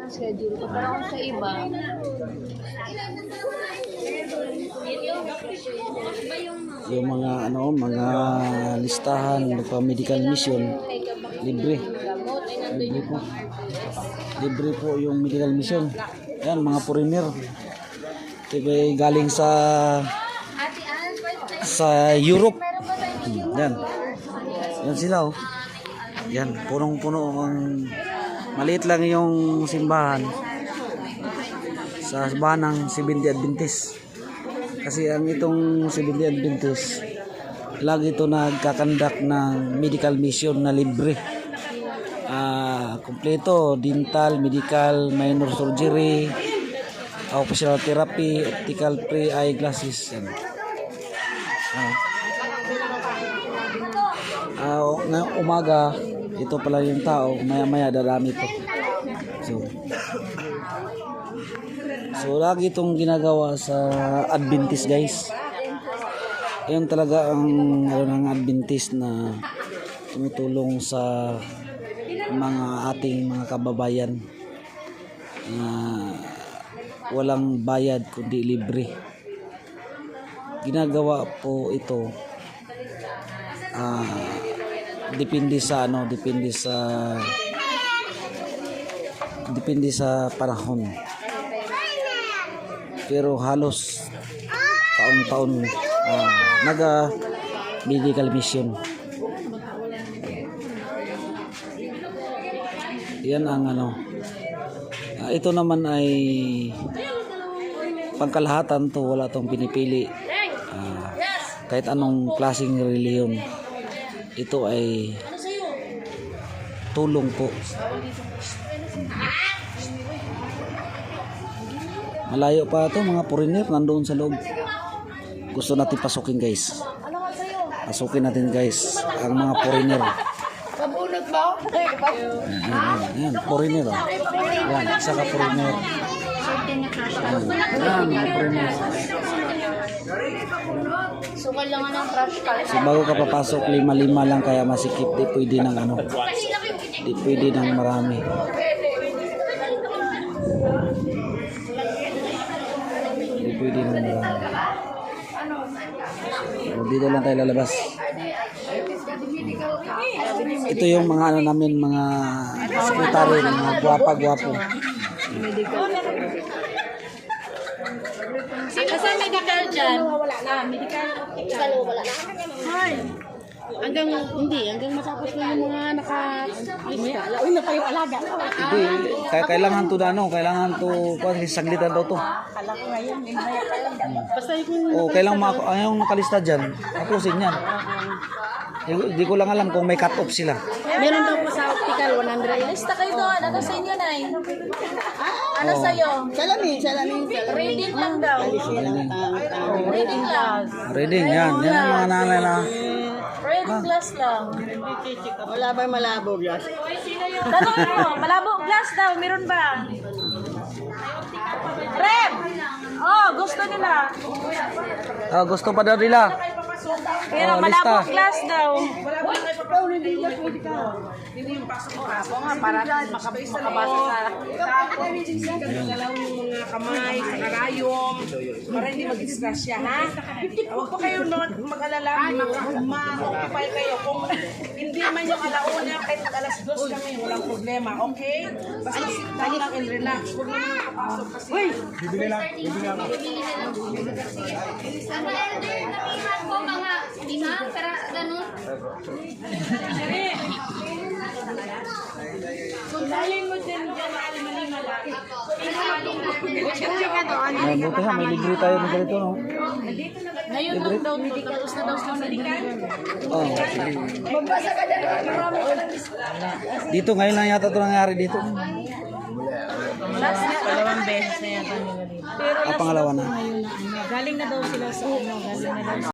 schedule ko. Pero kung sa iba, yung mga mga listahan ng medical mission libre. Libre po yung medical mission. Yan mga foreigner. Ito galing sa Europe. Yan. Yan sila oh. Yan, punong-puno ang maliit lang yung simbahan sa simbahan ng Seventh-day Adventist. Kasi ang itong Seventh-day Adventist lagi ito nagkakandak ng medical mission na libre. Kompleto, dental, medical, minor surgery, occupational therapy, optical pre-eye glasses. Yan. Ngayong umaga, ito pala yung tao, maya-maya darami to. So lagi itong ginagawa sa Adventist, guys. Yan talaga ang ng Adventist na tumutulong sa mga ating mga kababayan na walang bayad kundi libre. Ginagawa po ito depende sa panahon. Pero halos taon-taon medical mission. Yan ang ito naman ay pangkalahatan to, wala tong pinipili. Kahit anong klaseng relihiyon, ito ay tulong po. Malayo pa ito, mga foreigner nandoon sa loob. Gusto natin pasukin, guys. Pasukin natin, guys, ang mga foreigner. kabunot ba? Yan, foreigner. Yan, isa ka foreigner. Yan, mga foreigner. Sukal lang ng crush card. So bago ka papasok, 5-5 lang kaya masikip. Di pwede ng di pwede ng marami. Di pwede ng marami. So, dito lang tayo lalabas. Ito yung mga namin, mga sekretary, mga gwapa-gwapo. Saan medical dyan? Wala na. Medical. Wala na. Hi. Hanggang matapos ko yung mga naka-lista. Uy, na pa yung alaga. Hindi, kailangan to kailangan to, saglitan daw to. Kala ko ngayon, basta yung... Kailangan yung nakalista dyan, tapusin yan. Hindi ko lang alam kung may cut-off sila. Meron daw po sa optical, 100. Lista kayo doon. Ano sa inyo, Nay? Ano sa'yo? Salamin. Reading lang daw. Reading lang. Reading, yan. Yan ang mga nanay na. Reading glass lang. Wala ba malabo glass? Tanong mo, malabo glass daw. Meron ba? Rem! Oh, gusto nila. Gusto pa daw nila. Pero malabo glass daw. Hindi yung pasok mo. Ako nga, para makabasa sa... Galaw yung mga kamay, sa karayom, para hindi mag-disgrasya, ha? Huwag po kayo mag-alala, mag-occupy kayo. Kung hindi man yung alauna, kahit alas 2 kami, walang problema, okay? Basta sit down lang and relax. Huwag naman nakapasok kasi... Uy! Bibili lang. Ang elder na mihan ko, mga 5, pero ganun. Dalhin mo din dyan, malima lang. Buti ha, may libre tayo ng ganito, no? Ngayon lang daw to, tapos na daw sa medical. Magbasa ka dyan, marami ka lang. Dito, ngayon lang yata ito nangyari dito. Dalawang beses na yata nila dito. Pangalawa na. Galing na daw sila sa galing na daw